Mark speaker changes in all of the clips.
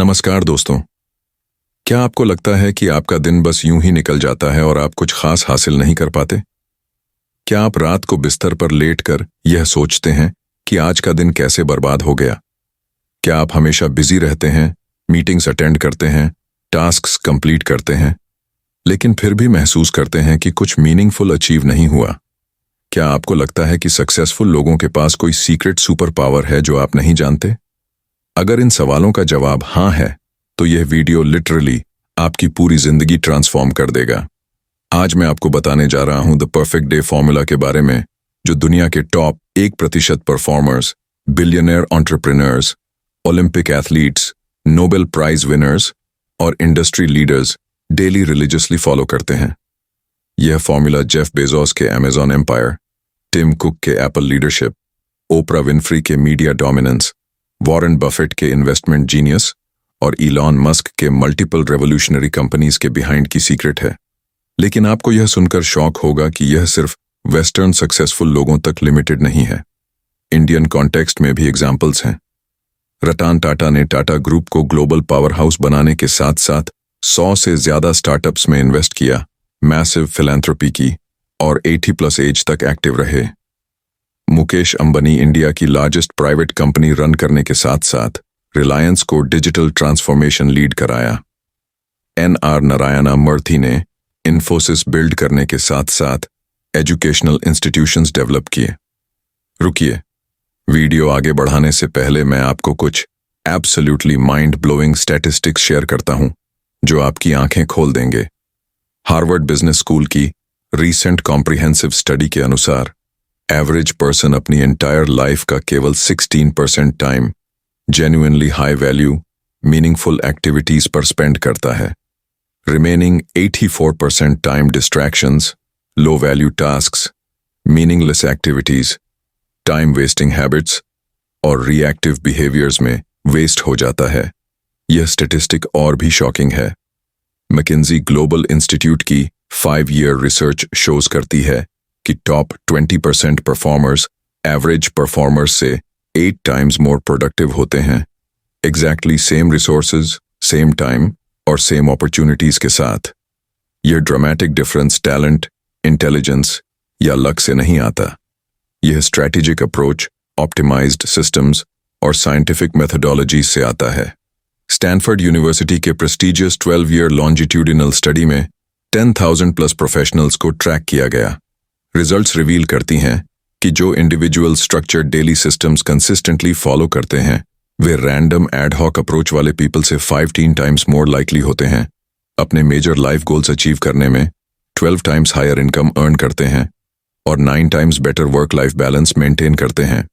Speaker 1: नमस्कार दोस्तों। क्या आपको लगता है कि आपका दिन बस यूं ही निकल जाता है और आप कुछ खास हासिल नहीं कर पाते? क्या आप रात को बिस्तर पर लेटकर यह सोचते हैं कि आज का दिन कैसे बर्बाद हो गया? क्या आप हमेशा बिजी रहते हैं, मीटिंग्स अटेंड करते हैं, टास्क्स कंप्लीट करते हैं, लेकिन फिर भी महसूस करते हैं कि कुछ मीनिंगफुल अचीव नहीं हुआ? क्या आपको लगता है कि सक्सेसफुल लोगों के पास कोई सीक्रेट सुपर पावर है जो आप नहीं जानते? अगर इन सवालों का जवाब हाँ है, तो यह वीडियो लिटरली आपकी पूरी जिंदगी ट्रांसफॉर्म कर देगा। आज मैं आपको बताने जा रहा हूं द परफेक्ट डे फॉर्मूला के बारे में, जो दुनिया के top 1% performers, billionaire entrepreneurs, Olympic athletes, Nobel prize winners और industry leaders daily religiously follow करते हैं। यह फॉर्मूला जेफ बेजोस के अमेजॉन एम्पायर, टिम कुक के एप्पल लीडरशिप, ओपरा विनफ्री के मीडिया डोमिनेंस, वॉरेन बफेट के इन्वेस्टमेंट जीनियस और Elon Musk के मल्टीपल रेवोल्यूशनरी कंपनीज के बिहाइंड की सीक्रेट है। लेकिन आपको यह सुनकर शॉक होगा कि यह सिर्फ वेस्टर्न सक्सेसफुल लोगों तक लिमिटेड नहीं है। इंडियन कॉन्टेक्स्ट में भी एग्जाम्पल्स हैं। रतन टाटा ने टाटा ग्रुप को ग्लोबल पावर हाउस बनाने के साथ साथ 100 से ज्यादा स्टार्टअप्स में इन्वेस्ट किया, मैसिव फिलैंथ्रोपी की और 80+ एज तक एक्टिव रहे। मुकेश अंबानी इंडिया की लार्जेस्ट प्राइवेट कंपनी रन करने के साथ साथ रिलायंस को डिजिटल ट्रांसफॉर्मेशन लीड कराया। NR नारायण मूर्ति ने इन्फोसिस बिल्ड करने के साथ साथ एजुकेशनल इंस्टीट्यूशंस डेवलप किए। रुकिए, वीडियो आगे बढ़ाने से पहले मैं आपको कुछ absolutely mind blowing statistics share करता हूं, जो आपकी आंखें खोल देंगे। हार्वर्ड बिजनेस स्कूल की रीसेंट कॉम्प्रिहेंसिव स्टडी के अनुसार एवरेज पर्सन अपनी एंटायर लाइफ का केवल 16% time genuinely high value meaningful activities पर स्पेंड करता है। Remaining 84% time distractions, low value tasks, meaningless activities, time wasting habits और रिएक्टिव बिहेवियर्स में वेस्ट हो जाता है। यह स्टैटिस्टिक और भी शॉकिंग है। मैकिन्जी ग्लोबल इंस्टीट्यूट की 5-year रिसर्च शोज करती है कि टॉप 20% परफॉर्मर्स एवरेज परफॉर्मर्स से 8 times मोर प्रोडक्टिव होते हैं, exactly same resources, same time और सेम अपॉर्चुनिटीज के साथ। यह ड्रामेटिक डिफरेंस टैलेंट, इंटेलिजेंस या लक से नहीं आता। यह स्ट्रैटेजिक अप्रोच, ऑप्टिमाइज्ड सिस्टम्स और साइंटिफिक मेथोडोलॉजी से आता है। स्टैनफोर्ड यूनिवर्सिटी के प्रेस्टिजियस 12-year लॉन्जिट्यूडिनल स्टडी में 10,000+ प्रोफेशनल्स को ट्रैक किया गया। रिजल्ट्स रिवील करती हैं कि जो individual structured daily systems consistently follow करते हैं, वे रैंडम एड हॉक अप्रोच वाले पीपल से 15 times मोर लाइकली होते हैं, अपने मेजर लाइफ गोल्स अचीव करने में 12 times हायर इनकम अर्न करते हैं और 9 times better work life balance maintain करते हैं।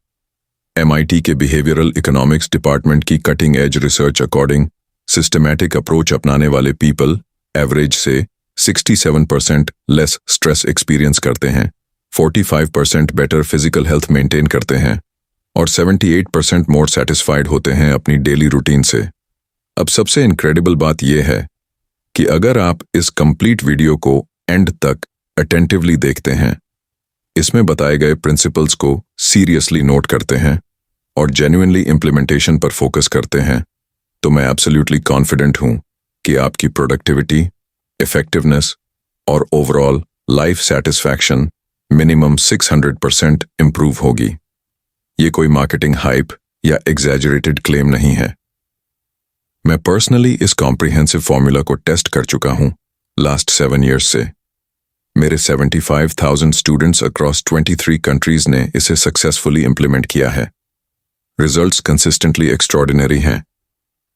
Speaker 1: MIT के बिहेवियरल इकोनॉमिक्स डिपार्टमेंट की cutting edge research according systematic approach अपनाने वाले पीपल एवरेज से 67% लेस स्ट्रेस एक्सपीरियंस करते हैं, 45% बेटर फिजिकल हेल्थ मेंटेन करते हैं और 78% मोर सेटिस्फाइड होते हैं अपनी डेली रूटीन से। अब सबसे इनक्रेडिबल बात यह है कि अगर आप इस कंप्लीट वीडियो को एंड तक अटेंटिवली देखते हैं, इसमें बताए गए प्रिंसिपल्स को सीरियसली नोट करते हैं और जेन्युइनली इम्प्लीमेंटेशन पर फोकस करते हैं, तो मैं एब्सोल्युटली कॉन्फिडेंट हूं कि आपकी प्रोडक्टिविटी, इफेक्टिवनेस और overall life satisfaction minimum 600% improve होगी। ये कोई मार्केटिंग हाइप या एग्जैजरेटेड क्लेम नहीं है। मैं पर्सनली इस कॉम्प्रिहेंसिव फॉर्मूला को टेस्ट कर चुका हूं लास्ट 7 years से। मेरे 75,000 स्टूडेंट्स अक्रॉस 23 कंट्रीज ने इसे सक्सेसफुली इंप्लीमेंट किया है। रिजल्ट्स कंसिस्टेंटली एक्स्ट्रॉर्डिनरी हैं।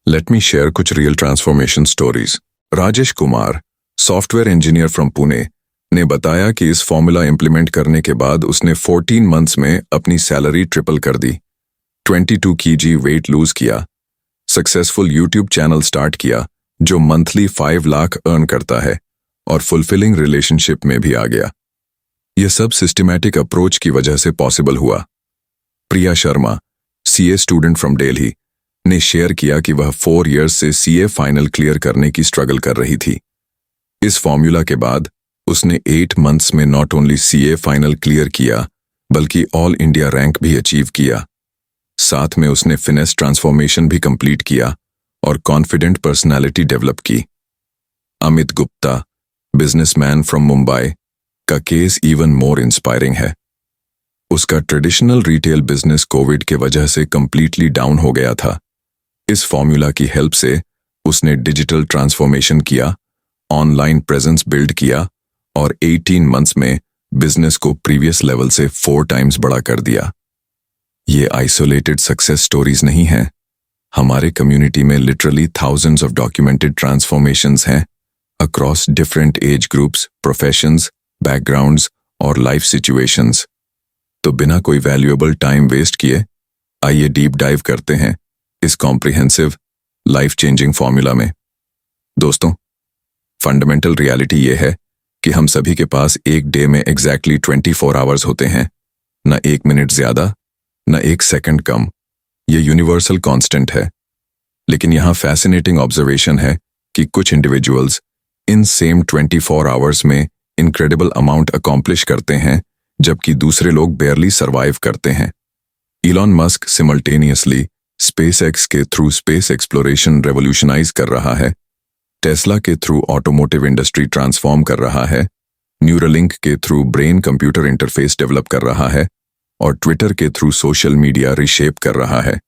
Speaker 1: लेट मी शेयर कुछ real transformation stories. Rajesh Kumar, software engineer from Pune, ने बताया कि इस फॉर्मूला इंप्लीमेंट करने के बाद उसने 14 months में अपनी सैलरी ट्रिपल कर दी, 22 kg वेट लूज किया, सक्सेसफुल यूट्यूब चैनल स्टार्ट किया जो मंथली 5 लाख अर्न करता है और फुलफिलिंग रिलेशनशिप में भी आ गया। यह सब सिस्टमैटिक अप्रोच की वजह से पॉसिबल हुआ। Priya Sharma, CA student from Delhi, ने शेयर किया कि वह 4 years से CA फाइनल क्लियर करने की स्ट्रगल कर रही थी। इस फॉर्मूला के बाद उसने 8 months में not only CA final clear किया बल्कि ऑल इंडिया रैंक भी अचीव किया। साथ में उसने फिनेस ट्रांसफॉर्मेशन भी कंप्लीट किया और कॉन्फिडेंट पर्सनालिटी डेवलप की। अमित गुप्ता, बिजनेसमैन फ्रॉम मुंबई, का केस इवन मोर इंस्पायरिंग है। उसका ट्रेडिशनल रिटेल बिजनेस कोविड के वजह से कंप्लीटली डाउन हो गया था। इस फॉर्मूला की हेल्प से उसने डिजिटल ट्रांसफॉर्मेशन किया, ऑनलाइन प्रेजेंस बिल्ड किया और 18 मंथ्स में बिजनेस को प्रीवियस लेवल से 4 टाइम्स बड़ा कर दिया। ये आइसोलेटेड सक्सेस स्टोरीज नहीं हैं। हमारे कम्युनिटी में literally thousands of documented transformations हैं across different age groups, professions, backgrounds और लाइफ सिचुएशंस। तो बिना कोई वैल्यूएबल टाइम वेस्ट किए आइए डीप डाइव करते हैं इस कॉम्प्रिहेंसिव लाइफ चेंजिंग फॉर्मूला में। दोस्तों, फंडामेंटल रियलिटी ये है कि हम सभी के पास एक डे में एग्जैक्टली 24 आवर्स होते हैं, न 1 मिनट ज्यादा न 1 सेकंड कम। ये यूनिवर्सल कांस्टेंट है। लेकिन यहाँ फैसिनेटिंग ऑब्जर्वेशन है कि कुछ इंडिविजुअल्स इन सेम 24 आवर्स में इनक्रेडिबल अमाउंट अकॉम्प्लिश करते हैं, जबकि दूसरे लोग बेयरली सर्वाइव करते हैं। इलॉन मस्क सिमल्टेनियसली स्पेसएक्स के थ्रू स्पेस एक्सप्लोरेशन रेवोल्यूशनाइज कर रहा है, टेस्ला के थ्रू ऑटोमोटिव इंडस्ट्री ट्रांसफॉर्म कर रहा है, न्यूरालिंक के through brain computer interface develop कर रहा है और ट्विटर के थ्रू सोशल मीडिया रिशेप कर रहा है।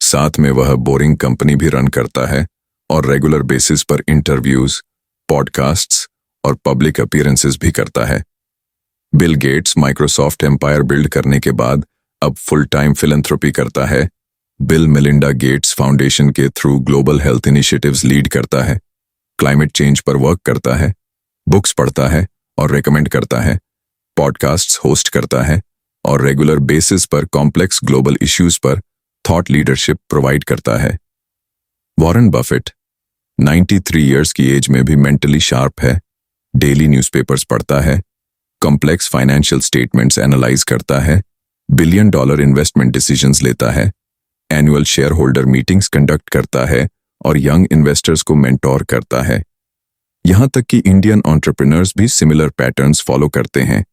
Speaker 1: साथ में वह बोरिंग कंपनी भी रन करता है और रेगुलर बेसिस पर इंटरव्यूज, पॉडकास्ट्स और पब्लिक अपीयरेंसेस भी करता है। Bill Gates Microsoft empire build करने के बाद अब फुल टाइम फिलैंथ्रोपी करता है। बिल मेलिंडा गेट्स फाउंडेशन के through global health initiatives lead करता है, क्लाइमेट चेंज पर वर्क करता है, बुक्स पढ़ता है और रेकमेंड करता है, पॉडकास्ट्स होस्ट करता है और रेगुलर बेसिस पर कॉम्प्लेक्स ग्लोबल इश्यूज पर थॉट लीडरशिप प्रोवाइड करता है। वॉरेन बफेट 93 इयर्स की एज में भी मेंटली शार्प है, डेली न्यूज़पेपर्स पढ़ता है, कॉम्प्लेक्स फाइनेंशियल स्टेटमेंट्स एनालाइज करता है, $1 बिलियन इन्वेस्टमेंट डिसीजंस लेता है, annual share holder meetings conduct करता है और यंग इन्वेस्टर्स को मेंटोर करता है। यहां तक कि इंडियन एंटरप्रेन्योर्स भी सिमिलर पैटर्न्स फॉलो करते हैं।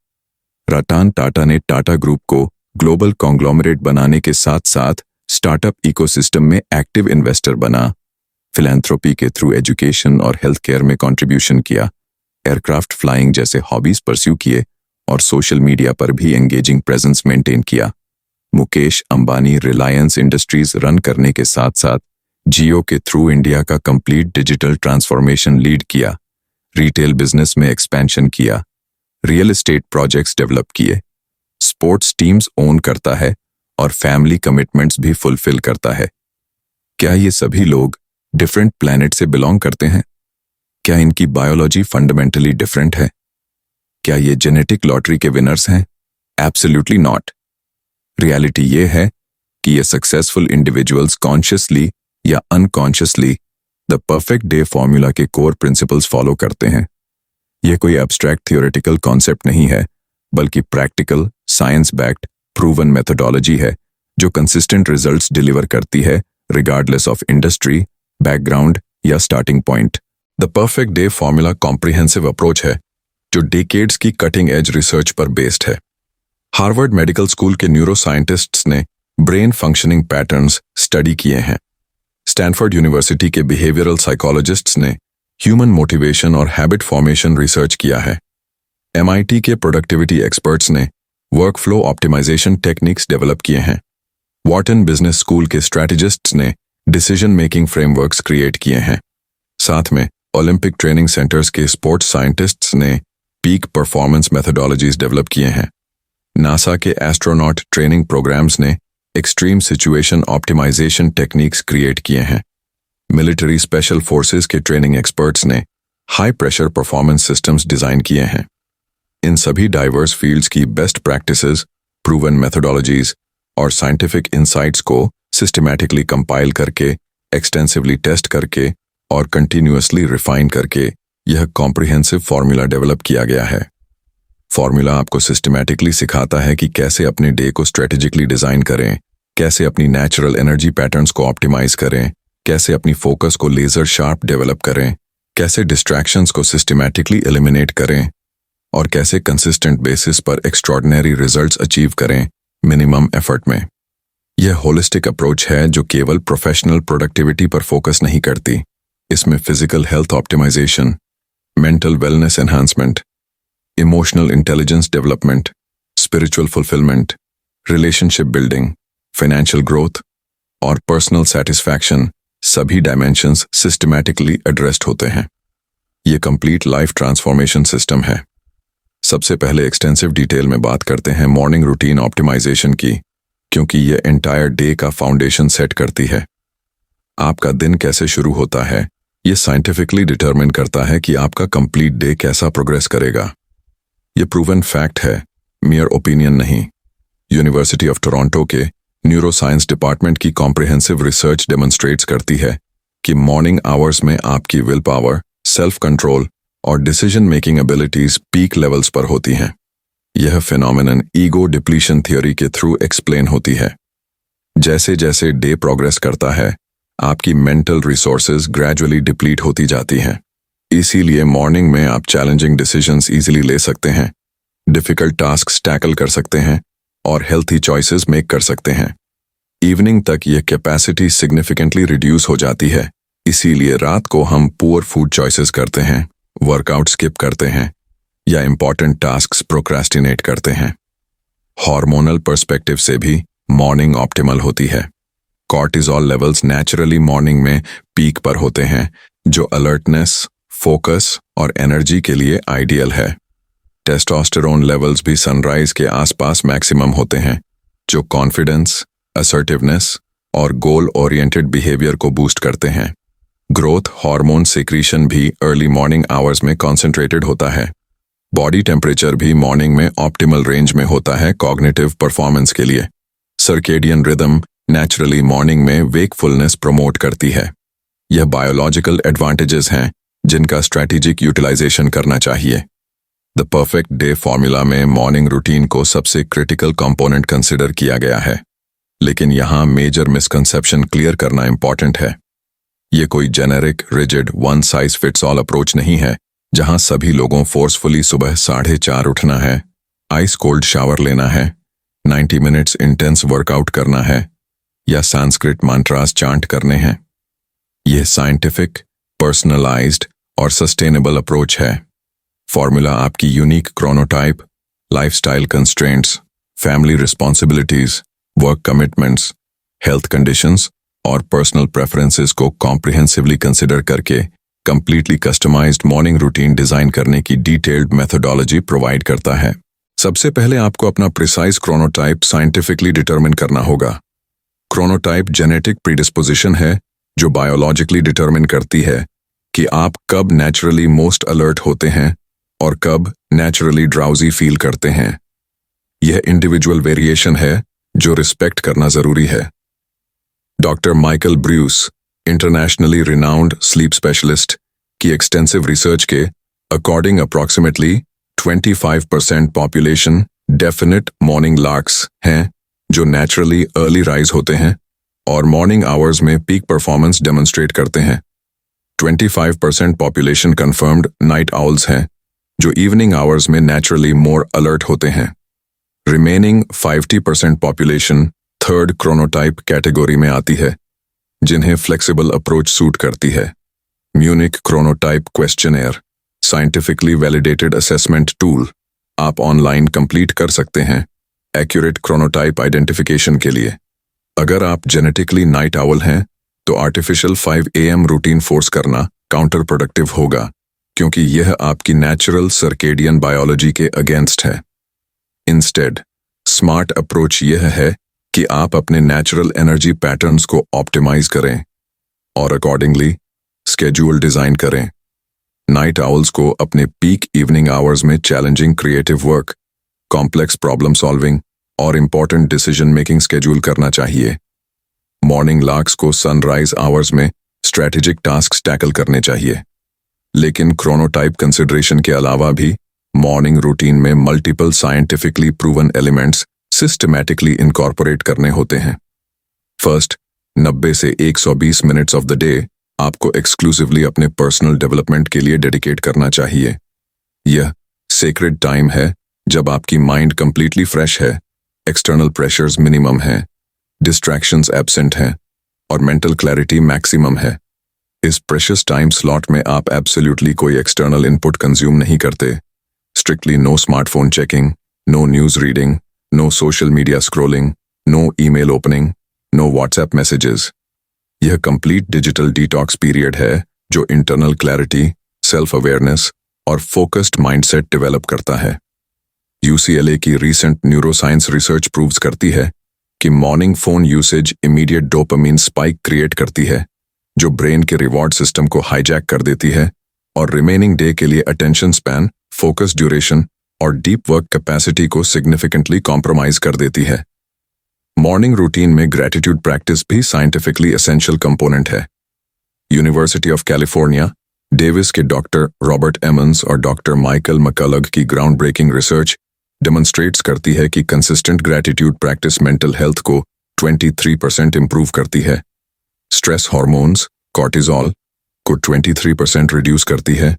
Speaker 1: रतन टाटा ने टाटा ग्रुप को ग्लोबल कॉन्ग्लोमरेट बनाने के साथ साथ स्टार्टअप इकोसिस्टम में एक्टिव इन्वेस्टर बना, फिलैंथ्रोपी के थ्रू एजुकेशन और हेल्थ केयर में कंट्रीब्यूशन किया, एयरक्राफ्ट फ्लाइंग जैसे हॉबीज परस्यू किए और सोशल मीडिया पर भी एंगेजिंग प्रेजेंस मेंटेन किया। मुकेश अंबानी रिलायंस इंडस्ट्रीज रन करने के साथ साथ जियो के थ्रू इंडिया का कंप्लीट डिजिटल ट्रांसफॉर्मेशन लीड किया, रिटेल बिजनेस में एक्सपेंशन किया, रियल एस्टेट प्रोजेक्ट्स डेवलप किए, स्पोर्ट्स टीम्स ओन करता है और फैमिली कमिटमेंट्स भी फुलफिल करता है। क्या ये सभी लोग डिफरेंट प्लैनेट से बिलोंग करते हैं? क्या इनकी बायोलॉजी फंडामेंटली डिफरेंट है? क्या ये जेनेटिक लॉटरी के विनर्स हैं? Absolutely not. रियलिटी ये है कि ये सक्सेसफुल इंडिविजुअल्स कॉन्शियसली या unconsciously the perfect day formula के कोर प्रिंसिपल्स फॉलो करते हैं। यह कोई एब्स्ट्रैक्ट थियोरेटिकल कॉन्सेप्ट नहीं है, बल्कि practical, science backed, proven methodology है जो कंसिस्टेंट रिजल्ट्स डिलीवर करती है रिगार्डलेस ऑफ इंडस्ट्री, बैकग्राउंड या starting point. The perfect day formula comprehensive approach है जो डेकेड्स की कटिंग एज रिसर्च पर बेस्ड है। हार्वर्ड मेडिकल स्कूल के न्यूरोसाइंटिस्ट्स ने ब्रेन फंक्शनिंग पैटर्न्स स्टडी किए हैं। स्टैनफोर्ड यूनिवर्सिटी के बिहेवियरल साइकोलॉजिस्ट्स ने ह्यूमन मोटिवेशन और हैबिट फॉर्मेशन रिसर्च किया है। MIT के प्रोडक्टिविटी एक्सपर्ट्स ने वर्कफ्लो ऑप्टिमाइजेशन टेक्निक्स डेवलप किए हैं। वॉर्टन बिजनेस स्कूल के स्ट्रैटेजिस्ट्स ने डिसीजन मेकिंग फ्रेमवर्क्स क्रिएट किए हैं। साथ में ओलंपिक ट्रेनिंग सेंटर्स के स्पोर्ट्स साइंटिस्ट्स ने पीक परफॉर्मेंस मेथोडोलॉजीज डेवलप किए हैं। नासा के एस्ट्रोनॉट ट्रेनिंग प्रोग्राम्स ने extreme situation optimization techniques create किए हैं। मिलिट्री स्पेशल फोर्सेस के ट्रेनिंग एक्सपर्ट्स ने high pressure performance systems design किए हैं। इन सभी डाइवर्स फील्ड्स की बेस्ट प्रैक्टिसेस, प्रूवन मेथोडोलॉजीज और साइंटिफिक इंसाइट्स को सिस्टमैटिकली कंपाइल करके, एक्सटेंसिवली टेस्ट करके और कंटिन्यूअसली रिफाइन करके यह कॉम्प्रिहेंसिव फॉर्मूला डेवलप किया गया है। फॉर्मूला आपको सिस्टमैटिकली सिखाता है कि कैसे अपने डे को स्ट्रेटेजिकली डिजाइन करें, कैसे अपनी नेचुरल एनर्जी पैटर्न्स को ऑप्टिमाइज करें, कैसे अपनी फोकस को लेजर शार्प डेवलप करें, कैसे डिस्ट्रैक्शंस को सिस्टमैटिकली एलिमिनेट करें और कैसे कंसिस्टेंट बेसिस पर एक्स्ट्रॉर्डिनरी रिजल्ट्स अचीव करें मिनिमम एफर्ट में। यह होलिस्टिक अप्रोच है जो केवल प्रोफेशनल प्रोडक्टिविटी पर फोकस नहीं करती। इसमें physical health optimization, mental wellness enhancement, emotional intelligence development, spiritual fulfilment, relationship building, financial growth और पर्सनल सेटिस्फैक्शन सभी डायमेंशंस सिस्टमैटिकली एड्रेस्ड होते हैं। ये कंप्लीट लाइफ ट्रांसफॉर्मेशन सिस्टम है। सबसे पहले एक्सटेंसिव डिटेल में बात करते हैं मॉर्निंग रूटीन ऑप्टिमाइजेशन की, क्योंकि ये एंटायर डे का फाउंडेशन सेट करती है। आपका दिन कैसे शुरू होता है ये साइंटिफिकली डिटरमिन करता है कि आपका कंप्लीट डे कैसा प्रोग्रेस करेगा। ये प्रूवन फैक्ट है, मियर ओपिनियन नहीं। यूनिवर्सिटी ऑफ टोरंटो के न्यूरोसाइंस डिपार्टमेंट की कॉम्प्रिहेंसिव रिसर्च डेमोन्स्ट्रेट्स करती है कि मॉर्निंग आवर्स में आपकी विल पावर, सेल्फ कंट्रोल और decision making abilities peak levels पर होती हैं। यह फिनोमिनन ईगो डिप्लीशन थ्योरी के थ्रू एक्सप्लेन होती है। जैसे जैसे डे प्रोग्रेस करता है, आपकी मेंटल रिसोर्सेज ग्रेजुअली डिप्लीट होती जाती हैं। इसीलिए मॉर्निंग में आप चैलेंजिंग डिसीजंस इजीली ले सकते हैं, डिफिकल्ट टास्क्स टैकल कर सकते हैं और हेल्थी चॉइसेस मेक कर सकते हैं। इवनिंग तक यह कैपेसिटी सिग्निफिकेंटली रिड्यूस हो जाती है। इसीलिए रात को हम पुअर फूड चॉइसेस करते हैं, वर्कआउट स्किप करते हैं या इंपॉर्टेंट टास्क्स प्रोक्रेस्टिनेट करते हैं। हार्मोनल पर्सपेक्टिव से भी मॉर्निंग ऑप्टिमल होती है। कॉर्टिसोल लेवल्स नेचुरली मॉर्निंग में पीक पर होते हैं, जो अलर्टनेस, फोकस और एनर्जी के लिए आइडियल है। टेस्टोस्टेरोन लेवल्स भी सनराइज के आसपास मैक्सिमम होते हैं, जो कॉन्फिडेंस, असर्टिवनेस और गोल ओरिएंटेड बिहेवियर को बूस्ट करते हैं। ग्रोथ हार्मोन सिक्रीशन भी अर्ली मॉर्निंग आवर्स में कॉन्सेंट्रेटेड होता है। बॉडी टेम्परेचर भी मॉर्निंग में ऑप्टिमल रेंज में होता है कॉग्निटिव परफॉर्मेंस के लिए। सर्केडियन रिदम नेचुरली मॉर्निंग में वेकफुलनेस प्रमोट करती है। यह बायोलॉजिकल एडवांटेजेस हैं जिनका स्ट्रैटेजिक यूटिलाइजेशन करना चाहिए। द परफेक्ट डे फॉर्मूला में मॉर्निंग रूटीन को सबसे क्रिटिकल कंपोनेंट कंसिडर किया गया है, लेकिन यहाँ मेजर मिसकंसेप्शन क्लियर करना इंपॉर्टेंट है। ये कोई generic, rigid, one size fits all approach नहीं है, जहां सभी लोगों फोर्सफुली सुबह 4:30 उठना है, आइस कोल्ड शावर लेना है, 90 मिनट्स इंटेंस वर्कआउट करना है या संस्कृत मंत्रास चांट करने हैं। यह साइंटिफिक, पर्सनलाइज्ड और सस्टेनेबल अप्रोच है। फॉर्मूला आपकी unique chronotype, lifestyle constraints, family responsibilities, work commitments, health conditions और पर्सनल प्रेफरेंसेस को कॉम्प्रिहेंसिवली कंसिडर करके completely customized morning routine design करने की डिटेल्ड मेथोडोलॉजी प्रोवाइड करता है। सबसे पहले आपको अपना प्रिसाइज क्रोनोटाइप साइंटिफिकली डिटरमिन करना होगा। क्रोनोटाइप जेनेटिक प्रीडिस्पोजिशन है जो बायोलॉजिकली डिटरमिन करती है कि आप कब नेचुरली मोस्ट अलर्ट होते हैं और कब नेचुरली ड्राउजी फील करते हैं। यह इंडिविजुअल वेरिएशन है जो रिस्पेक्ट करना जरूरी है। Doctor Michael Bruce, internationally renowned sleep specialist, की एक्सटेंसिव रिसर्च के according approximately 25% population definite morning larks हैं जो नेचुरली अर्ली राइज होते हैं और मॉर्निंग आवर्स में पीक परफॉर्मेंस डेमोन्स्ट्रेट करते हैं। 25% पॉपुलेशन कंफर्म्ड नाइट आउल्स हैं जो इवनिंग आवर्स में नेचुरली मोर अलर्ट होते हैं। Remaining 50% population third chronotype category में आती है, जिन्हें फ्लेक्सिबल अप्रोच सूट करती है। Munich chronotype questionnaire, scientifically validated assessment tool, आप ऑनलाइन कंप्लीट कर सकते हैं एक्यूरेट क्रोनोटाइप आइडेंटिफिकेशन के लिए। अगर आप जेनेटिकली नाइट आउल हैं तो आर्टिफिशियल 5 AM रूटीन फोर्स करना काउंटर प्रोडक्टिव होगा, क्योंकि यह आपकी नेचुरल सर्केडियन बायोलॉजी के अगेंस्ट है। इंस्टेड स्मार्ट अप्रोच यह है कि आप अपने नेचुरल एनर्जी पैटर्न्स को ऑप्टिमाइज करें और अकॉर्डिंगली स्केड्यूल डिजाइन करें। नाइट आउल्स को अपने पीक इवनिंग आवर्स में challenging creative work, complex problem solving और इंपॉर्टेंट डिसीजन मेकिंग स्केड्यूल करना चाहिए। मॉर्निंग लार्क्स को सनराइज आवर्स में स्ट्रैटेजिक टास्क्स टैकल करने चाहिए। लेकिन क्रोनोटाइप कंसिडरेशन के अलावा भी मॉर्निंग रूटीन में multiple scientifically proven elements systematically incorporate करने होते हैं। फर्स्ट, 90 से 120 मिनट्स ऑफ द डे आपको एक्सक्लूसिवली अपने पर्सनल डेवलपमेंट के लिए डेडिकेट करना चाहिए। यह सेक्रेड टाइम है जब आपकी माइंड कंप्लीटली फ्रेश है, एक्सटर्नल प्रेशर्स मिनिमम है डिस्ट्रैक्शंस एब्सेंट हैं और मेंटल क्लैरिटी मैक्सिमम है। इस प्रेशियस टाइम स्लॉट में आप एब्सोल्युटली कोई एक्सटर्नल इनपुट कंज्यूम नहीं करते। Strictly no smartphone checking, no news reading, no social media scrolling, no email opening, no WhatsApp messages. यह कंप्लीट डिजिटल डिटॉक्स पीरियड है जो इंटरनल क्लैरिटी, सेल्फ अवेयरनेस और focused mindset develop करता है। UCLA की recent neuroscience research proves करती है कि morning phone usage immediate dopamine spike create करती है जो ब्रेन के रिवॉर्ड सिस्टम को हाईजैक कर देती है और रिमेनिंग डे के लिए अटेंशन स्पैन, फोकस ड्यूरेशन और डीप वर्क कैपेसिटी को सिग्निफिकेंटली कॉम्प्रोमाइज कर देती है। मॉर्निंग रूटीन में ग्रैटिट्यूड प्रैक्टिस भी साइंटिफिकली एसेंशियल कंपोनेंट है। यूनिवर्सिटी ऑफ कैलिफोर्निया डेविस के डॉक्टर रॉबर्ट एमंस और डॉक्टर माइकल मैकलग की ग्राउंड ब्रेकिंग रिसर्च डेमोन्स्ट्रेट्स करती है कि consistent gratitude practice mental health को 23% इंप्रूव करती है, स्ट्रेस हार्मोन्स कॉर्टिजोल को 23% रिड्यूस करती है,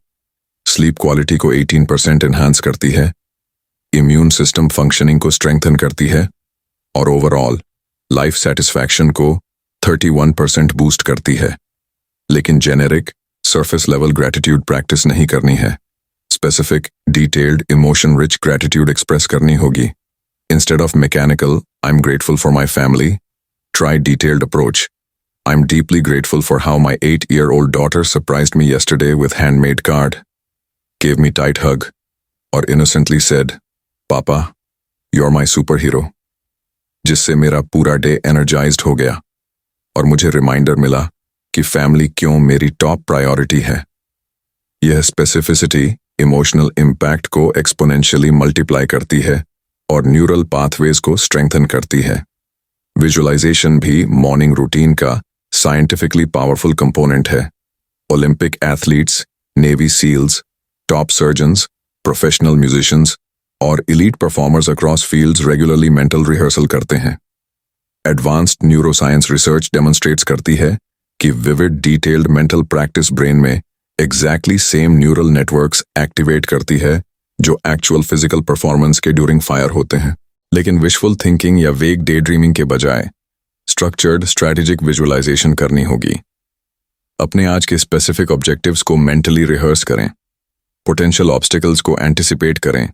Speaker 1: स्लीप क्वालिटी को 18% एनहांस करती है, इम्यून सिस्टम फंक्शनिंग को स्ट्रेंथन करती है और ओवरऑल लाइफ सेटिस्फैक्शन को 31% बूस्ट करती है। लेकिन generic surface level gratitude practice नहीं करनी है। Specific, detailed, emotion rich gratitude express करनी होगी। Instead of mechanical I am grateful for my family, try detailed approach. I am deeply grateful for how my 8-year-old daughter surprised me yesterday with handmade card, gave me tight hug, और innocently said, "Papa, you're my superhero." जिससे मेरा पूरा day energised हो गया और मुझे reminder मिला कि फैमिली क्यों मेरी टॉप प्रायोरिटी है। यह स्पेसिफिसिटी इमोशनल इम्पैक्ट को एक्सपोनेंशियली मल्टीप्लाई करती है और न्यूरल पाथवेज को स्ट्रेंथन करती है। विजुअलाइजेशन भी मॉर्निंग रूटीन का साइंटिफिकली पावरफुल कंपोनेंट है। Olympic athletes, navy seals, top surgeons, professional musicians और elite performers across fields regularly mental rehearsal करते हैं। एडवांस्ड न्यूरोसाइंस रिसर्च डेमोन्स्ट्रेट्स करती है कि vivid detailed mental practice brain में exactly same neural networks activate करती है जो एक्चुअल फिजिकल परफॉर्मेंस के ड्यूरिंग फायर होते हैं। लेकिन विशफुल थिंकिंग या वेग डे ड्रीमिंग के बजाय स्ट्रक्चर्ड स्ट्रैटेजिक विजुअलाइजेशन करनी होगी। अपने आज के स्पेसिफिक ऑब्जेक्टिव्स को मेंटली रिहर्स करें, पोटेंशियल ऑब्स्टिकल्स को एंटिसिपेट करें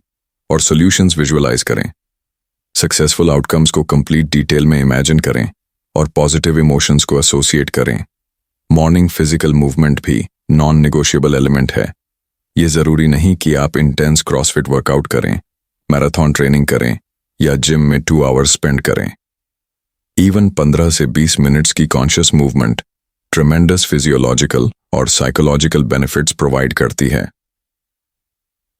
Speaker 1: और सॉल्यूशंस विजुअलाइज करें। सक्सेसफुल आउटकम्स को कंप्लीट डिटेल में इमेजिन करें और पॉजिटिव इमोशंस को एसोसिएट करें। मॉर्निंग फिजिकल मूवमेंट भी नॉन नेगोशिएबल एलिमेंट है। ये जरूरी नहीं कि आप इंटेंस क्रॉसफिट वर्कआउट करें, मैराथन ट्रेनिंग करें या जिम में 2 आवर्स स्पेंड करें। इवन 15 से 20 मिनट्स की कॉन्शियस मूवमेंट ट्रेमेंडस फिजियोलॉजिकल और साइकोलॉजिकल बेनिफिट्स प्रोवाइड करती है।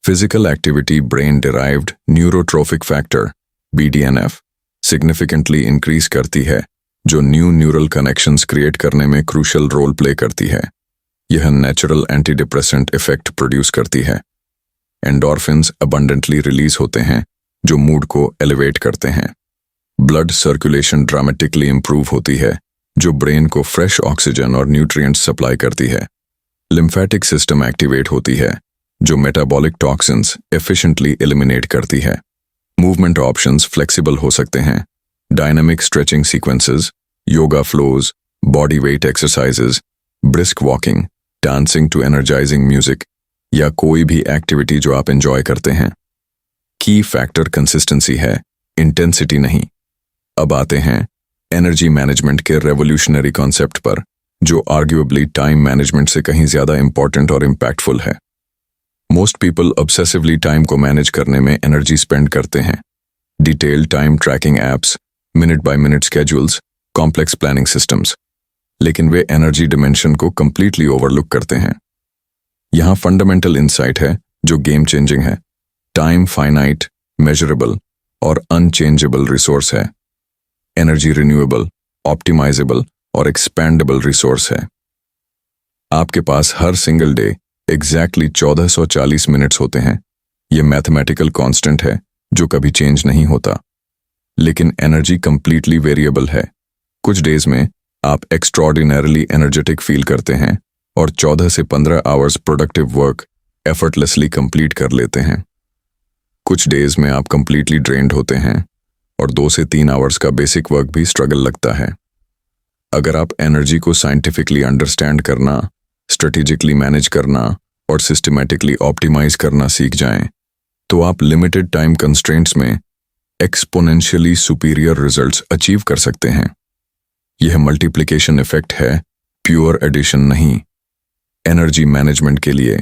Speaker 1: Physical activity brain derived neurotrophic factor BDNF significantly increase करती है जो न्यू न्यूरल कनेक्शंस क्रिएट करने में क्रूशियल रोल प्ले करती है। यह natural anti depressant effect produce करती है। एंडोर्फिन्स अबंडेंटली रिलीज होते हैं जो मूड को एलिवेट करते हैं। ब्लड सर्कुलेशन ड्रामेटिकली इंप्रूव होती है जो ब्रेन को फ्रेश ऑक्सीजन और न्यूट्रिएंट्स सप्लाई करती है। लिम्फेटिक सिस्टम एक्टिवेट होती है जो मेटाबॉलिक टॉक्सिन्स एफिशिएंटली एलिमिनेट करती है। मूवमेंट ऑप्शंस फ्लेक्सिबल हो सकते हैं। Dynamic stretching sequences, yoga flows, body weight exercises, brisk walking, dancing to energizing music या कोई भी एक्टिविटी जो आप एंजॉय करते हैं। की फैक्टर कंसिस्टेंसी है, इंटेंसिटी नहीं। अब आते हैं एनर्जी मैनेजमेंट के रेवोल्यूशनरी कॉन्सेप्ट पर जो आर्ग्यूएबली टाइम मैनेजमेंट से कहीं ज्यादा इंपॉर्टेंट और इम्पैक्टफुल है। मोस्ट पीपल ऑब्सेसिवली टाइम को मैनेज करने में एनर्जी स्पेंड करते हैं। Detailed time tracking apps, minute by minute schedules, complex planning systems, लेकिन वे एनर्जी डिमेंशन को कंप्लीटली ओवरलुक करते हैं। यहां फंडामेंटल इंसाइट है जो गेम चेंजिंग है। टाइम फाइनाइट, मेजरेबल और अनचेंजेबल रिसोर्स है। एनर्जी रिन्यूएबल, ऑप्टिमाइजेबल और एक्सपैंडेबल रिसोर्स है। आपके पास हर सिंगल डे एग्जैक्टली 1440 मिनट्स होते हैं। यह मैथमेटिकल कांस्टेंट है जो कभी चेंज नहीं होता। लेकिन एनर्जी कंप्लीटली वेरिएबल है। कुछ डेज में आप एक्स्ट्रॉर्डिनरीली एनर्जेटिक फील करते हैं और 14 से 15 hours productive work effortlessly complete कर लेते हैं। कुछ डेज में आप कंप्लीटली ड्रेन्ड होते हैं और 2 से 3 आवर्स का बेसिक वर्क भी स्ट्रगल लगता है। अगर आप एनर्जी को साइंटिफिकली अंडरस्टैंड करना, स्ट्रेटेजिकली मैनेज करना और सिस्टमैटिकली ऑप्टिमाइज करना सीख जाएं, तो आप लिमिटेड टाइम कंस्ट्रेंट्स में एक्सपोनेंशियली सुपीरियर रिजल्ट्स अचीव कर सकते हैं। यह मल्टीप्लिकेशन इफेक्ट है, प्योर एडिशन नहीं। एनर्जी मैनेजमेंट के लिए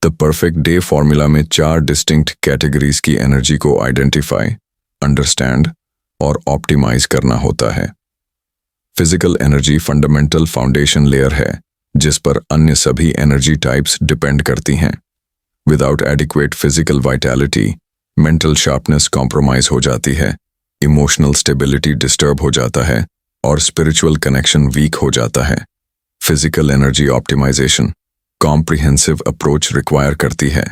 Speaker 1: द परफेक्ट डे फॉर्मूला में 4 डिस्टिंक्ट कैटेगरीज की एनर्जी को आइडेंटिफाई, अंडरस्टैंड और ऑप्टिमाइज करना होता है। Physical energy fundamental foundation layer है जिस पर अन्य सभी एनर्जी टाइप्स डिपेंड करती हैं। Without adequate physical vitality mental sharpness compromise हो जाती है, इमोशनल स्टेबिलिटी डिस्टर्ब हो जाता है और स्पिरिचुअल कनेक्शन वीक हो जाता है। Physical energy optimisation comprehensive approach require करती है।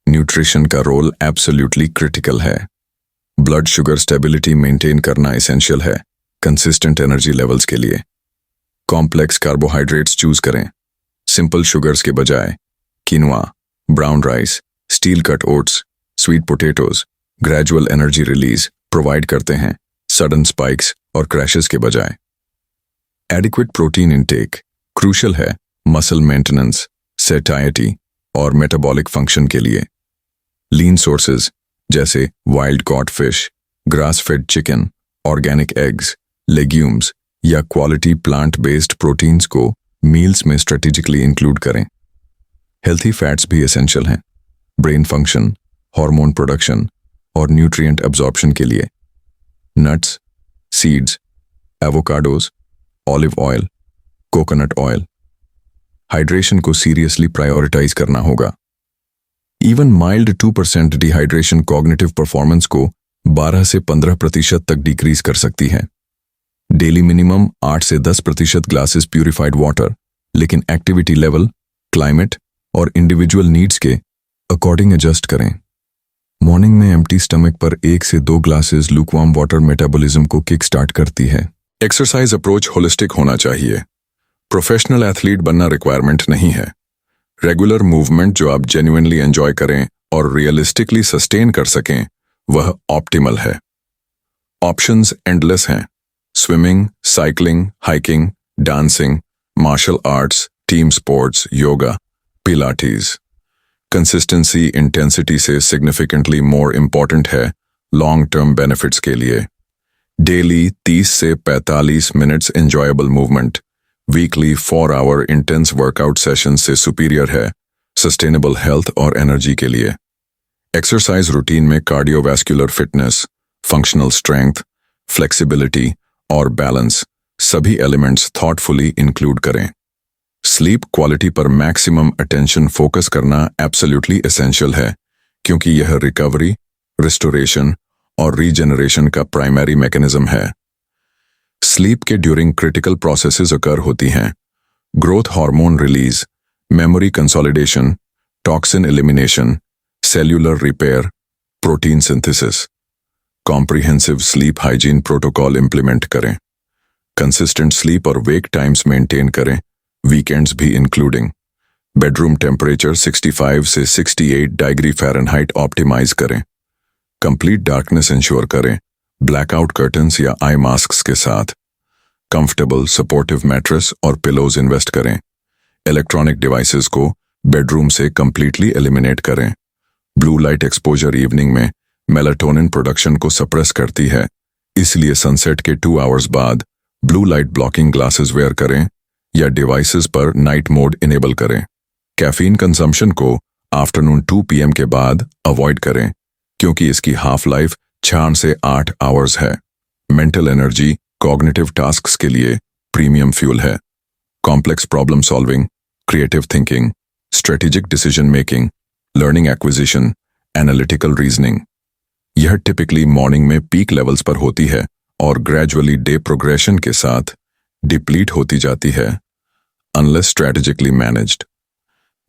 Speaker 1: न्यूट्रिशन का रोल एब्सोल्युटली क्रिटिकल है। ब्लड शुगर स्टेबिलिटी मेंटेन करना एसेंशियल है कंसिस्टेंट एनर्जी लेवल्स के लिए। कॉम्प्लेक्स कार्बोहाइड्रेट्स चूज करें। सिंपल शुगर्स के बजाय quinoa, brown rice, steel cut oats, sweet potatoes gradual energy release provide करते हैं, सडन स्पाइक्स और क्रैशेस के बजाय। एडिक्वेट प्रोटीन इनटेक क्रूशियल है मसल मेंटेनेंस, सेटाइटी और मेटाबॉलिक फंक्शन के लिए। लीन सोर्सेज जैसे wild caught fish, grass fed chicken, organic eggs, legumes या क्वालिटी प्लांट बेस्ड प्रोटीन्स को मील्स में स्ट्रेटेजिकली इंक्लूड करें। हेल्थी फैट्स भी एसेंशियल हैं ब्रेन फंक्शन, हार्मोन प्रोडक्शन और न्यूट्रिएंट एब्जॉर्प्शन के लिए। Nuts, seeds, avocados, olive oil, coconut oil. Hydration को सीरियसली प्रायोरिटाइज करना होगा। Even mild 2% dehydration cognitive performance को 12 से 15% तक डिक्रीज कर सकती है। डेली मिनिमम 8 से 10% ग्लासेस प्यूरिफाइड वाटर, लेकिन एक्टिविटी लेवल, क्लाइमेट और इंडिविजुअल नीड्स के अकॉर्डिंग एडजस्ट करें। मॉर्निंग में एम्प्टी स्टमक पर 1 से 2 ग्लासेस लुकवार्म वाटर मेटाबॉलिज्म को किक स्टार्ट करती है। एक्सरसाइज अप्रोच होलिस्टिक होना चाहिए। प्रोफेशनल एथलीट बनना रिक्वायरमेंट नहीं है। रेगुलर मूवमेंट जो आप जेन्युइनली एंजॉय करें और रियलिस्टिकली सस्टेन कर सकें, वह ऑप्टिमल है। ऑप्शंस एंडलेस हैं। Swimming, cycling, hiking, dancing, martial arts, team sports, yoga, pilates. Consistency intensity से सिग्निफिकेंटली मोर इम्पॉर्टेंट है लॉन्ग टर्म बेनिफिट्स के लिए। डेली 30 से 45 minutes enjoyable movement weekly 4 hour intense workout session से सुपीरियर है sustainable health और energy के लिए। एक्सरसाइज रूटीन में cardiovascular fitness, functional strength, flexibility और बैलेंस सभी एलिमेंट्स थॉटफुली इंक्लूड करें। स्लीप क्वालिटी पर मैक्सिमम अटेंशन फोकस करना एब्सोल्युटली एसेंशियल है क्योंकि यह रिकवरी, रिस्टोरेशन और रीजनरेशन का प्राइमरी मैकेनिज्म है। स्लीप के ड्यूरिंग क्रिटिकल प्रोसेसेस अकर होती हैं। Growth hormone release, memory consolidation, toxin elimination, cellular repair, protein synthesis. Comprehensive sleep hygiene protocol implement करें। कंसिस्टेंट स्लीप और वेक टाइम्स मेंटेन करें, वीकेंड्स भी इंक्लूडिंग। बेडरूम टेम्परेचर 65 से 68 डिग्री फ़ारेनहाइट ऑप्टिमाइज करें। Complete darkness ensure करें blackout curtains या आई masks के साथ। कंफर्टेबल सपोर्टिव मैट्रेस और पिलोज इन्वेस्ट करें। इलेक्ट्रॉनिक डिवाइसेस को बेडरूम से कंप्लीटली एलिमिनेट करें। ब्लू लाइट एक्सपोजर इवनिंग में मेलाटोनिन प्रोडक्शन को सप्रेस करती है, इसलिए सनसेट के 2 आवर्स बाद blue light blocking glasses wear करें या डिवाइसेस पर नाइट मोड इनेबल करें। कैफीन कंजम्पशन को आफ्टरनून 2 PM के बाद अवॉइड करें क्योंकि इसकी हाफ लाइफ 6 से 8 आवर्स है। मेंटल एनर्जी कॉग्निटिव टास्क्स के लिए प्रीमियम फ्यूल है। Complex problem solving, creative thinking, strategic decision making, learning acquisition, analytical reasoning, यह टिपिकली मॉर्निंग में पीक लेवल्स पर होती है और ग्रेजुअली डे प्रोग्रेशन के साथ डिप्लीट होती जाती है unless strategically managed.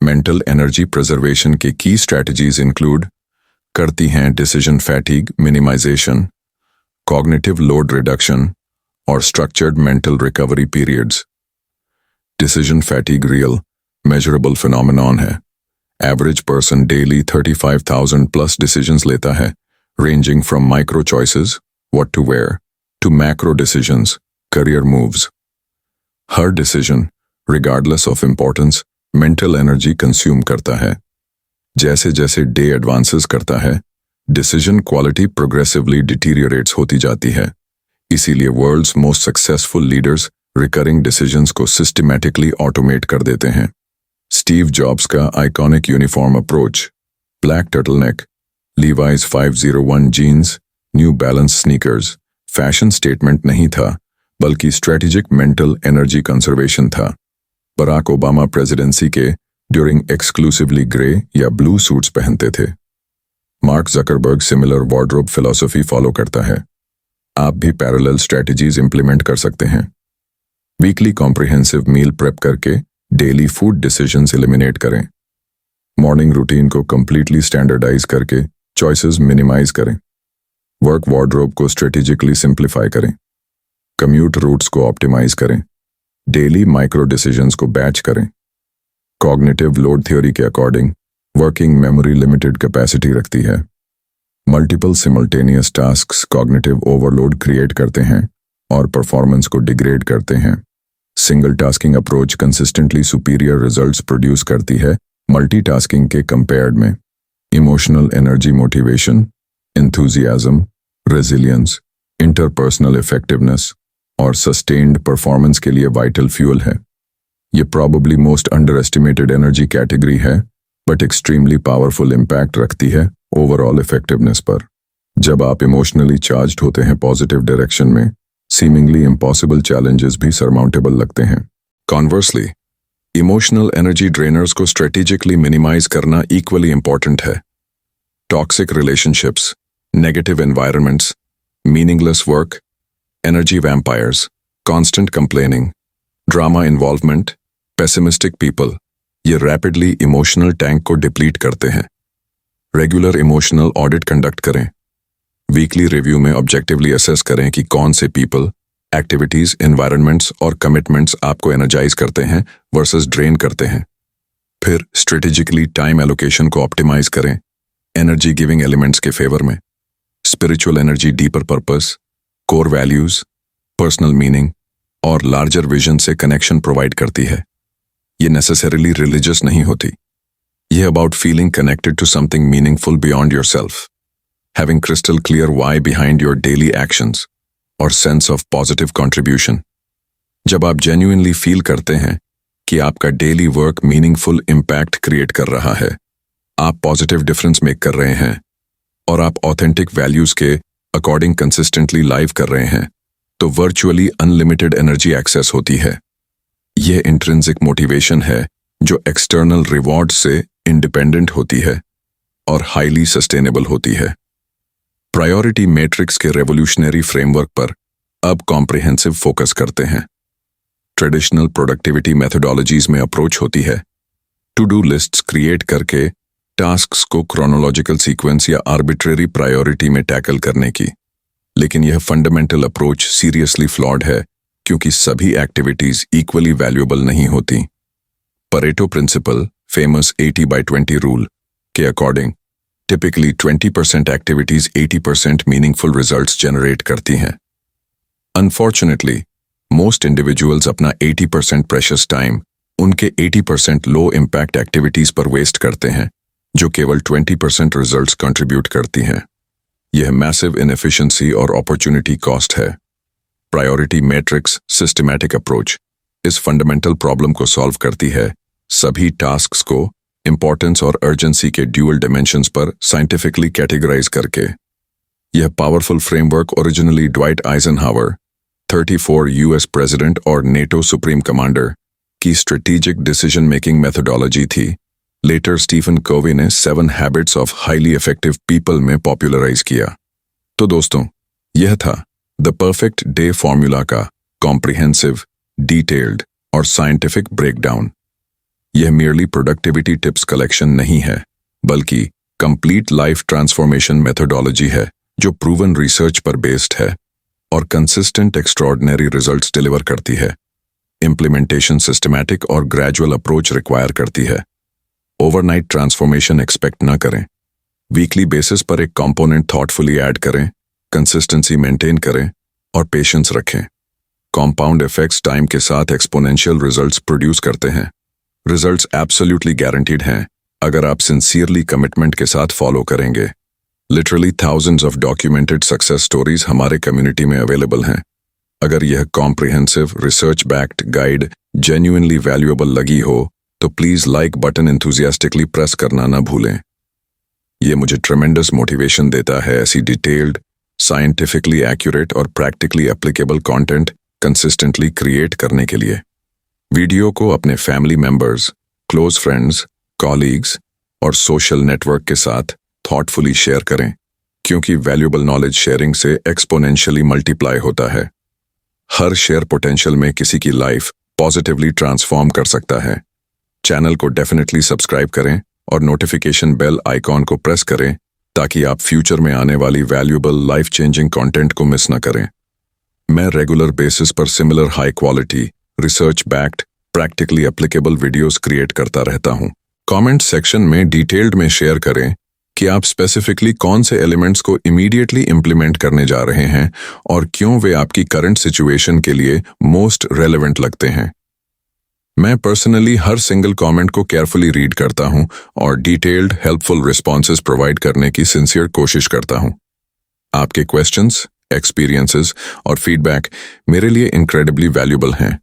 Speaker 1: Mental energy preservation के की स्ट्रेटजीज इंक्लूड करती हैं decision fatigue minimisation, cognitive load reduction और structured mental recovery periods. Decision fatigue real measurable phenomenon है। Average person daily 35,000 plus decisions लेता है, ranging from micro choices what to wear, to macro decisions, career moves. हर decision, regardless of importance, mental energy consume करता है. जैसे जैसे day advances करता है, डिसीजन क्वालिटी प्रोग्रेसिवली डिटीरियरेट्स होती जाती है. इसीलिए world's most successful leaders recurring decisions को सिस्टमैटिकली ऑटोमेट कर देते हैं. स्टीव जॉब्स का iconic uniform approach, black turtleneck, Levi's 501 jeans, New Balance sneakers, fashion statement नहीं था, बल्कि स्ट्रेटेजिक मेंटल एनर्जी कंजर्वेशन था. बराक ओबामा प्रेसिडेंसी के ड्यूरिंग एक्सक्लूसिवली ग्रे या ब्लू सूट्स पहनते थे. Mark Zuckerberg similar wardrobe philosophy follow करता है. आप भी पैरेलल स्ट्रेटजीज इंप्लीमेंट कर सकते हैं. वीकली कॉम्प्रिहेंसिव मील प्रेप करके डेली फूड डिसीजंस एलिमिनेट करें. मॉर्निंग रूटीन को कंप्लीटली स्टैंडर्डाइज करके चॉइसेस मिनिमाइज करें. वर्क वार्डरोब को स्ट्रेटेजिकली सिंप्लीफाई करें. कम्यूट रूट्स को ऑप्टिमाइज करें. डेली माइक्रो डिसीजंस को बैच करें. कॉग्निटिव लोड थ्योरी के according working memory limited capacity रखती है. Multiple simultaneous tasks cognitive overload create करते हैं और परफॉर्मेंस को डिग्रेड करते हैं. Single tasking approach consistently superior results produce करती है मल्टीटास्किंग के कंपेयर्ड में. Emotional energy motivation, enthusiasm, resilience, interpersonal effectiveness और सस्टेन्ड परफॉर्मेंस के लिए वाइटल फ्यूल है. ये probably most under estimated energy category है, बट एक्सट्रीमली पावरफुल इम्पैक्ट रखती है ओवरऑल इफेक्टिवनेस पर. जब आप इमोशनली चार्ज्ड होते हैं पॉजिटिव डायरेक्शन में, सीमिंगली इम्पॉसिबल चैलेंजेस भी सरमाउंटेबल लगते हैं. कॉन्वर्सली, इमोशनल एनर्जी ड्रेनर्स को स्ट्रेटेजिकली मिनिमाइज करना इक्वली इंपॉर्टेंट है. Toxic relationships, negative environments, meaningless work, energy vampires, constant complaining, drama involvement, pessimistic people, ये रैपिडली इमोशनल टैंक को डिप्लीट करते हैं. रेगुलर इमोशनल ऑडिट कंडक्ट करें. वीकली रिव्यू में objectively assess करें कि कौन से पीपल, एक्टिविटीज, एनवायरनमेंट्स और कमिटमेंट्स आपको एनर्जाइज करते हैं वर्सेस ड्रेन करते हैं. फिर स्ट्रेटेजिकली टाइम एलोकेशन को ऑप्टिमाइज करें एनर्जी गिविंग एलिमेंट्स के फेवर में. Spiritual energy deeper purpose, core values, personal meaning और लार्जर विजन से कनेक्शन प्रोवाइड करती है. ये नेसेसरीली रिलीजियस नहीं होती. ये about feeling connected to something meaningful beyond yourself, having crystal clear why behind your daily actions और सेंस ऑफ पॉजिटिव कंट्रीब्यूशन. जब आप जेन्युइनली फील करते हैं कि आपका daily work meaningful impact create कर रहा है, आप पॉजिटिव डिफरेंस मेक कर रहे हैं और आप ऑथेंटिक वैल्यूज के अकॉर्डिंग कंसिस्टेंटली लाइव कर रहे हैं, तो वर्चुअली अनलिमिटेड एनर्जी एक्सेस होती है. यह इंट्रिंसिक मोटिवेशन है जो एक्सटर्नल रिवॉर्ड से इंडिपेंडेंट होती है और हाईली सस्टेनेबल होती है. प्रायोरिटी मैट्रिक्स के रेवोल्यूशनरी फ्रेमवर्क पर अब कॉम्प्रिहेंसिव फोकस करते हैं. ट्रेडिशनल प्रोडक्टिविटी मेथोडोलॉजीज में अप्रोच होती है टू डू लिस्ट्स क्रिएट करके टास्क्स को क्रोनोलॉजिकल सीक्वेंस या आर्बिट्रेरी प्रायोरिटी में टैकल करने की. लेकिन यह फंडामेंटल अप्रोच सीरियसली फ्लॉड है क्योंकि सभी एक्टिविटीज इक्वली वैल्यूएबल नहीं होती. परेटो प्रिंसिपल, फेमस 80/20 रूल के according typically 20% activities 80% meaningful results generate करती हैं. अनफॉर्चुनेटली, मोस्ट इंडिविजुअल्स अपना 80% प्रेशियस टाइम उनके 80% लो इम्पैक्ट एक्टिविटीज पर वेस्ट करते हैं, जो केवल 20% रिजल्ट्स कंट्रीब्यूट करती हैं. यह मैसिव इनएफिशिएंसी और अपॉर्चुनिटी कॉस्ट है. प्रायोरिटी मैट्रिक्स सिस्टमैटिक अप्रोच इस फंडामेंटल प्रॉब्लम को सॉल्व करती है, सभी टास्क्स को इंपॉर्टेंस और अर्जेंसी के ड्यूअल डिमेंशंस पर साइंटिफिकली कैटेगराइज करके. यह powerful framework originally Dwight Eisenhower, 34 US president और नेटो सुप्रीम कमांडर की स्ट्रेटेजिक डिसीजन मेकिंग मेथोडोलॉजी थी. लेटर स्टीफन कोवी ने 7 habits of highly effective people में पॉपुलराइज किया. तो दोस्तों, यह था द परफेक्ट डे फॉर्मूला का कॉम्प्रिहेंसिव, डिटेल्ड और साइंटिफिक ब्रेकडाउन. यह मियरली प्रोडक्टिविटी टिप्स कलेक्शन नहीं है, बल्कि कंप्लीट लाइफ ट्रांसफॉर्मेशन मेथोडोलॉजी है जो प्रूवन रिसर्च पर बेस्ड है और कंसिस्टेंट एक्स्ट्रॉर्डिनरी रिजल्ट्स डिलीवर करती है. इम्प्लीमेंटेशन सिस्टमैटिक और ग्रेजुअल अप्रोच रिक्वायर करती है. ओवरनाइट ट्रांसफॉर्मेशन एक्सपेक्ट न करें. वीकली बेसिस पर एक कंपोनेंट थॉटफुली ऐड करें कंसिस्टेंसी मेंटेन करें और पेशेंस रखें। कॉम्पाउंड इफेक्ट्स टाइम के साथ एक्सपोनेंशियल रिजल्ट्स प्रोड्यूस करते हैं। रिजल्ट्स एब्सोल्युटली गारंटीड हैं अगर आप सिंसियरली कमिटमेंट के साथ फॉलो करेंगे। Literally thousands of documented success stories हमारे कम्युनिटी में अवेलेबल हैं। अगर यह comprehensive research backed guide genuinely valuable लगी हो तो please like button enthusiastically press करना ना भूलें। ये मुझे ट्रेमेंडस मोटिवेशन देता है ऐसी डिटेल्ड, साइंटिफिकली एक्यूरेट और practically applicable content consistently create करने के लिए। वीडियो को अपने family members, close friends, colleagues और सोशल नेटवर्क के साथ थॉटफुली शेयर करें, क्योंकि वैल्यूएबल नॉलेज शेयरिंग से एक्सपोनेंशियली मल्टीप्लाई होता है। हर शेयर पोटेंशियल में किसी की लाइफ पॉजिटिवली ट्रांसफॉर्म कर सकता है। चैनल को डेफिनेटली सब्सक्राइब करें और नोटिफिकेशन बेल आइकॉन को प्रेस करें ताकि आप फ्यूचर में आने वाली वैल्यूएबल लाइफ चेंजिंग कंटेंट को मिस न करें। मैं रेगुलर बेसिस पर similar high quality, research backed, practically applicable videos create करता रहता हूं। कमेंट सेक्शन में डिटेल्ड में शेयर करें कि आप स्पेसिफिकली कौन से एलिमेंट्स को इमीडिएटली इंप्लीमेंट करने जा रहे हैं और क्यों वे आपकी करंट सिचुएशन के लिए मोस्ट रेलेवेंट लगते हैं। मैं पर्सनली हर सिंगल कमेंट को केयरफुली रीड करता हूं और डिटेल्ड हेल्पफुल रिस्पॉन्सेज प्रोवाइड करने की सिंसियर कोशिश करता हूं। आपके क्वेश्चंस, एक्सपीरियंसेस और फीडबैक मेरे लिए इनक्रेडिबली वैल्यूएबल हैं।